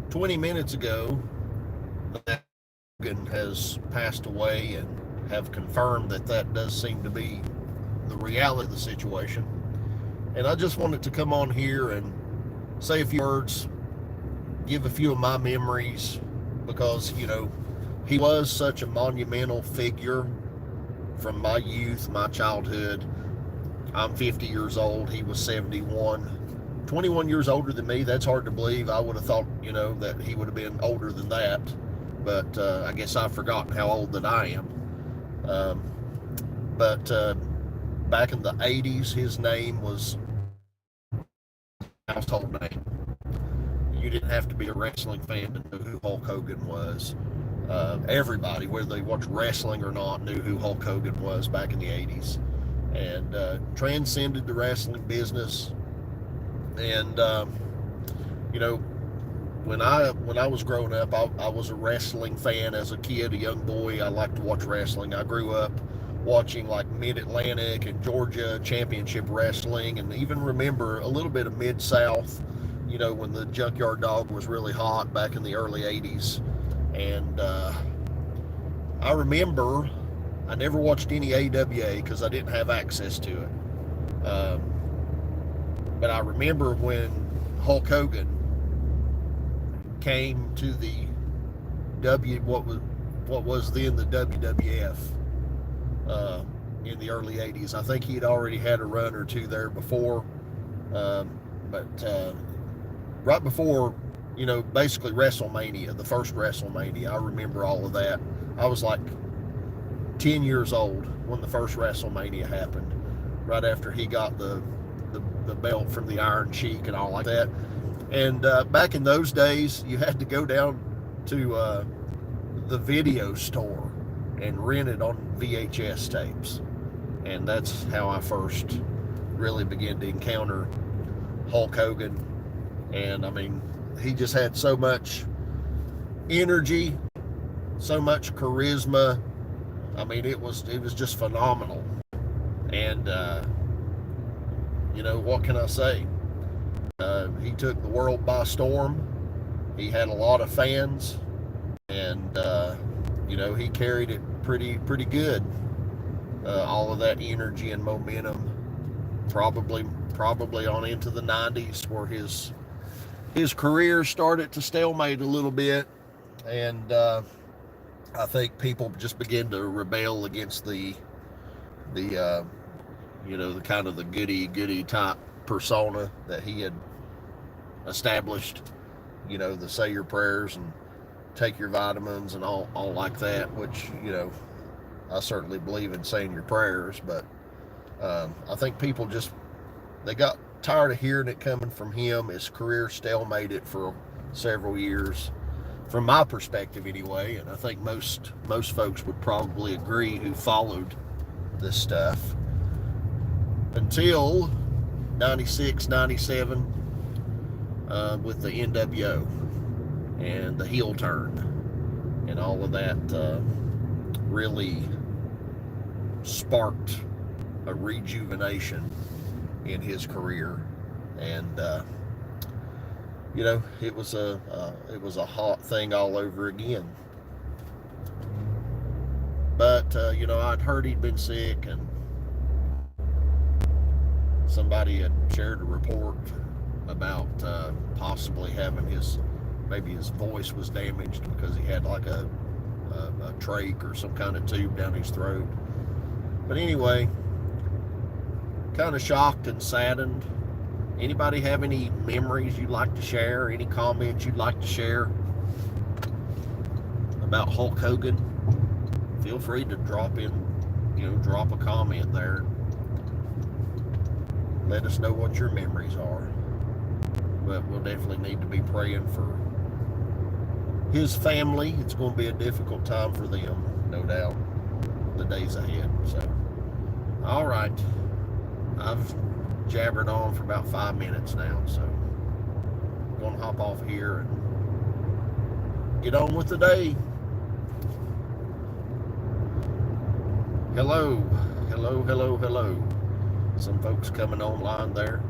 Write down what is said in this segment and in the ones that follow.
20 minutes ago that Hogan has passed away, and have confirmed that that does seem to be the reality of the situation. And I just wanted to come on here and say a few words, give a few of my memories, because, he was such a monumental figure from my youth, my childhood. I'm 50 years old. He was 71. 21 years older than me. That's hard to believe. I would have thought, that he would have been older than that. But I guess I've forgotten how old that I am. But back in the 80s, his name was household name. You didn't have to be a wrestling fan to know who Hulk Hogan was. Everybody, whether they watched wrestling or not, knew who Hulk Hogan was back in the 80s, and transcended the wrestling business. And when I was growing up, I was a wrestling fan as a kid, a young boy. I liked to watch wrestling. I grew up watching like Mid-Atlantic and Georgia Championship Wrestling, and even remember a little bit of Mid-South, when the Junkyard Dog was really hot back in the early 80s. And I remember I never watched any AWA because I didn't have access to it. But I remember when Hulk Hogan came to the what was then the WWF in the early 80s. I think he had already had a run or two there before, but right before, basically WrestleMania, the first WrestleMania, I remember all of that. I was like 10 years old when the first WrestleMania happened, right after he got the belt from the Iron Sheik and all like that. And back in those days, you had to go down to the video store and rent it on VHS tapes. And that's how I first really began to encounter Hulk Hogan. And I mean, he just had so much energy, so much charisma. I mean, it was just phenomenal. And what can I say? He took the world by storm. He had a lot of fans, and he carried it pretty good. All of that energy and momentum, probably on into the 90s, where his career started to stalemate a little bit, and I think people just began to rebel against the kind of the goody type persona that he had established. The say your prayers and take your vitamins and all like that, which I certainly believe in saying your prayers, but I think people they got tired of hearing it coming from him. His career stalemated for several years, from my perspective anyway, and I think most folks would probably agree who followed this stuff, until 96, 97, with the NWO and the heel turn, and all of that really sparked a rejuvenation in his career. And it was a hot thing all over again. But I'd heard he'd been sick, and somebody had shared a report about possibly having maybe his voice was damaged because he had like a trach or some kind of tube down his throat. But anyway, kind of shocked and saddened. Anybody have any memories you'd like to share? Any comments you'd like to share about Hulk Hogan? Feel free to drop a comment there. Let us know what your memories are. But we'll definitely need to be praying for his family. It's going to be a difficult time for them, no doubt, the days ahead. So, all right. I've jabbered on for about 5 minutes now, so I'm going to hop off here and get on with the day. Hello. Some folks coming online there.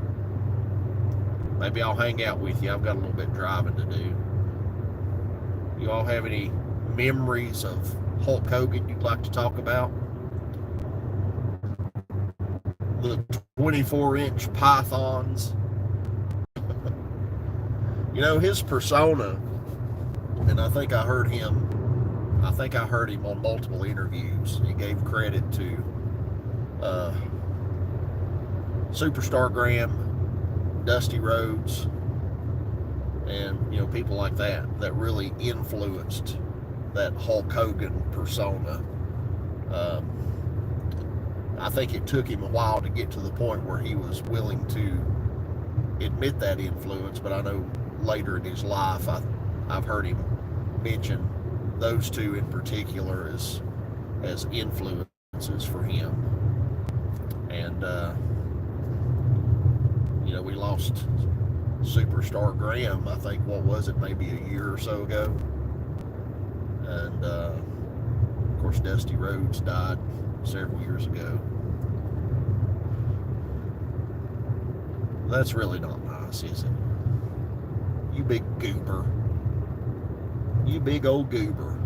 Maybe I'll hang out with you. I've got a little bit driving to do. You all have any memories of Hulk Hogan you'd like to talk about? The 24-inch pythons. You know, his persona, and I think I heard him on multiple interviews. He gave credit to Superstar Graham, Dusty Rhodes, and people like that really influenced that Hulk Hogan persona. I think it took him a while to get to the point where he was willing to admit that influence, but I know later in his life I've heard him mention those two in particular as influences for him. And we lost Superstar Graham, I think, what was it, maybe a year or so ago. And of course Dusty Rhodes died several years ago. That's really not nice, is it? You big goober. You big old goober.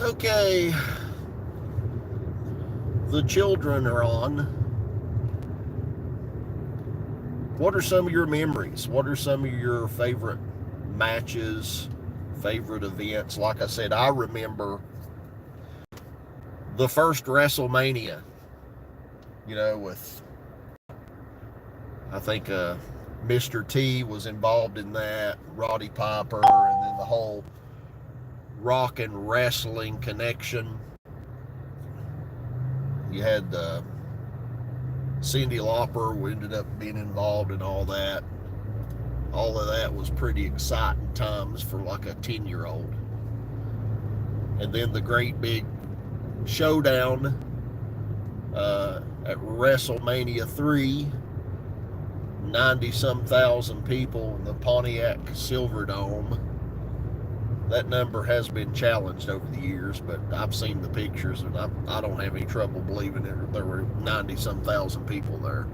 Okay. The children are on. What are some of your memories? What are some of your favorite matches, favorite events? Like I said, I remember the first WrestleMania, with, I think, Mr. T was involved in that, Roddy Piper, and then the whole rock and wrestling connection. You had Cyndi Lauper, who ended up being involved in all that. All of that was pretty exciting times for like a 10-year-old. And then the great big showdown at WrestleMania 3, 90-some thousand people in the Pontiac Silverdome. That number has been challenged over the years, but I've seen the pictures, and I don't have any trouble believing there were 90-some thousand people there.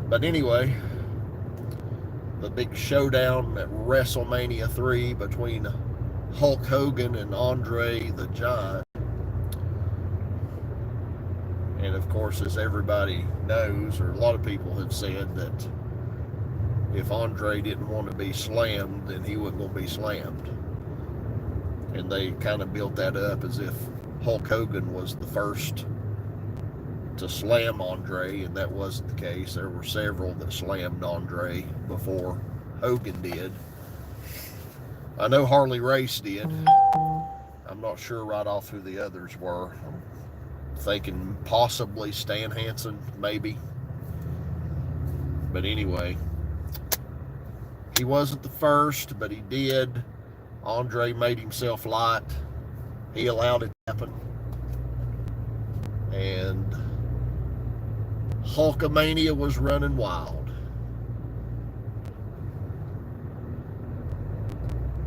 But anyway, the big showdown at WrestleMania 3 between Hulk Hogan and Andre the Giant. And of course, as everybody knows, or a lot of people have said, that if Andre didn't want to be slammed, then he wasn't going to be slammed. And they kind of built that up as if Hulk Hogan was the first to slam Andre, and that wasn't the case. There were several that slammed Andre before Hogan did. I know Harley Race did. I'm not sure right off who the others were. I'm thinking possibly Stan Hansen, maybe. But anyway, he wasn't the first, but he did. Andre made himself light. He allowed it to happen. And Hulkamania was running wild.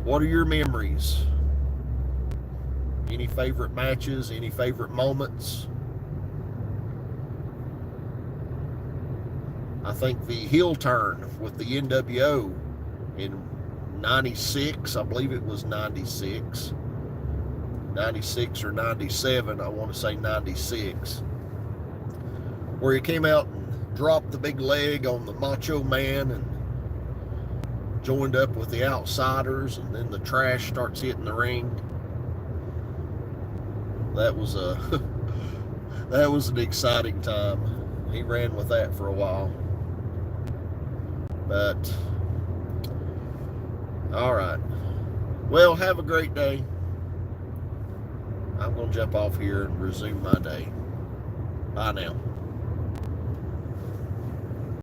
What are your memories? Any favorite matches? Any favorite moments? I think the heel turn with the NWO in 96, I believe it was 96 or 97, I want to say 96, where he came out and dropped the big leg on the Macho Man and joined up with the Outsiders, and then the trash starts hitting the ring. That was that was an exciting time. He ran with that for a while. But all right. Well, have a great day. I'm going to jump off here and resume my day. Bye now.